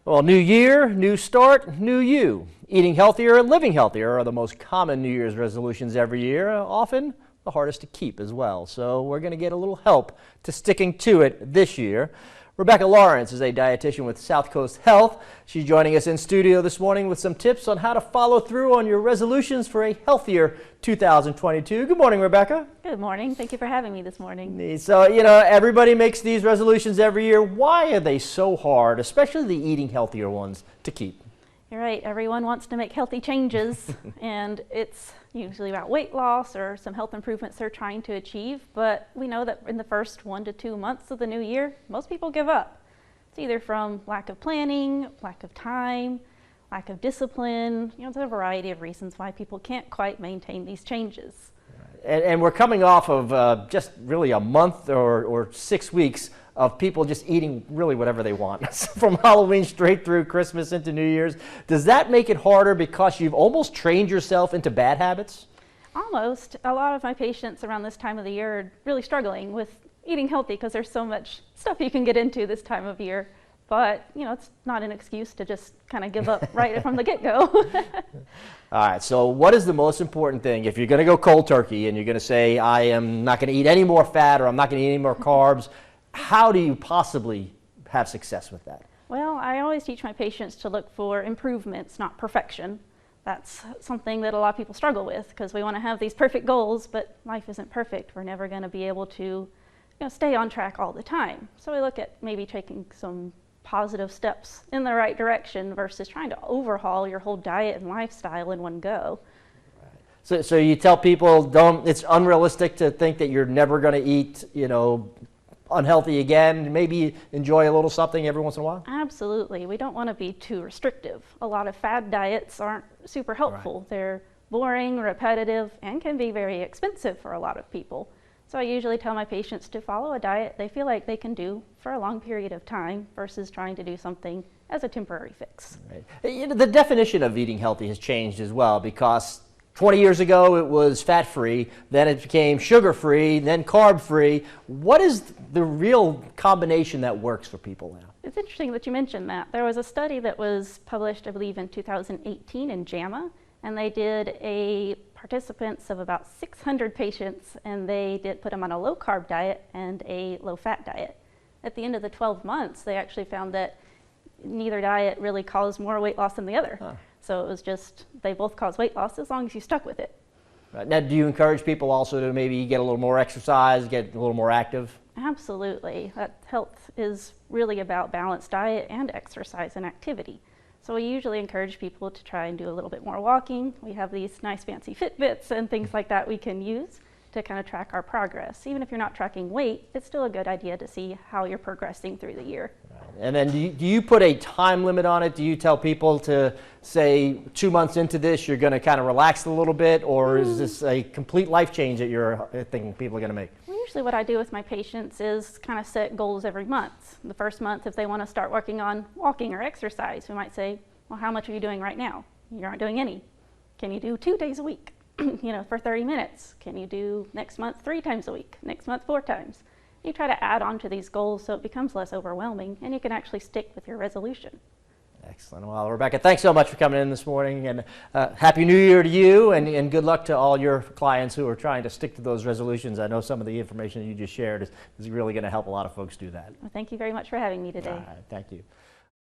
Well, new year, new start, new you. Eating healthier and living healthier are the most common New Year's resolutions every year, often the hardest to keep as well. So we're going to get a little help to sticking to it this year. Rebekah Laurance is a dietitian with SouthCoast Health. She's joining us in studio this morning with some tips on how to follow through on your resolutions for a healthier 2022. Good morning, Rebekah. Good morning. Thank you for having me this morning. So, everybody makes these resolutions every year. Why are they so hard, especially the eating healthier ones, to keep? You're right. Everyone wants to make healthy changes, and it's usually about weight loss or some health improvements they're trying to achieve. But we know that in the first 1 to 2 months of the new year, most people give up. It's either from lack of planning, lack of time, lack of discipline. There's a variety of reasons why people can't quite maintain these changes. And we're coming off of just really a month or 6 weeks of people just eating really whatever they want from Halloween straight through Christmas into New Year's. Does that make it harder because you've almost trained yourself into bad habits? Almost. A lot of my patients around this time of the year are really struggling with eating healthy because there's so much stuff you can get into this time of year. But, it's not an excuse to just kind of give up right from the get-go. All right, so what is the most important thing? If you're going to go cold turkey and you're going to say, I am not going to eat any more fat or I'm not going to eat any more carbs, how do you possibly have success with that? Well, I always teach my patients to look for improvements, not perfection. That's something that a lot of people struggle with because we want to have these perfect goals, but life isn't perfect. We're never going to be able to stay on track all the time. So we look at maybe taking some positive steps in the right direction versus trying to overhaul your whole diet and lifestyle in one go. So you tell people it's unrealistic to think that you're never going to eat, unhealthy again, maybe enjoy a little something every once in a while? Absolutely. We don't want to be too restrictive. A lot of fad diets aren't super helpful. Right. They're boring, repetitive, and can be very expensive for a lot of people. So I usually tell my patients to follow a diet they feel like they can do for a long period of time versus trying to do something as a temporary fix. Right. The definition of eating healthy has changed as well because 20 years ago it was fat-free, then it became sugar-free, then carb-free. What is the real combination that works for people now? It's interesting that you mentioned that. There was a study that was published, I believe, in 2018 in JAMA, and they did participants of about 600 patients, and they put them on a low-carb diet and a low-fat diet. At the end of the 12 months, they actually found that neither diet really caused more weight loss than the other. Huh. So it was just, they both cause weight loss as long as you stuck with it. Right. Now, do you encourage people also to maybe get a little more exercise, get a little more active? Absolutely. Health is really about balanced diet and exercise and activity. So we usually encourage people to try and do a little bit more walking. We have these nice fancy Fitbits and things like that we can use to kind of track our progress. Even if you're not tracking weight, it's still a good idea to see how you're progressing through the year. And then do you put a time limit on it? Do you tell people to say 2 months into this you're going to kind of relax a little bit, or is this a complete life change that you're thinking people are going to make? Well, usually what I do with my patients is kind of set goals every month. The first month, if they want to start working on walking or exercise, we might say, well, how much are you doing right now? You aren't doing any. Can you do 2 days a week, for 30 minutes? Can you do next month 3 times a week, next month 4 times? You try to add on to these goals so it becomes less overwhelming and you can actually stick with your resolution. Excellent. Well, Rebekah, thanks so much for coming in this morning, and Happy New Year to you, and good luck to all your clients who are trying to stick to those resolutions. I know some of the information you just shared is really going to help a lot of folks do that. Well, thank you very much for having me today. All right, thank you.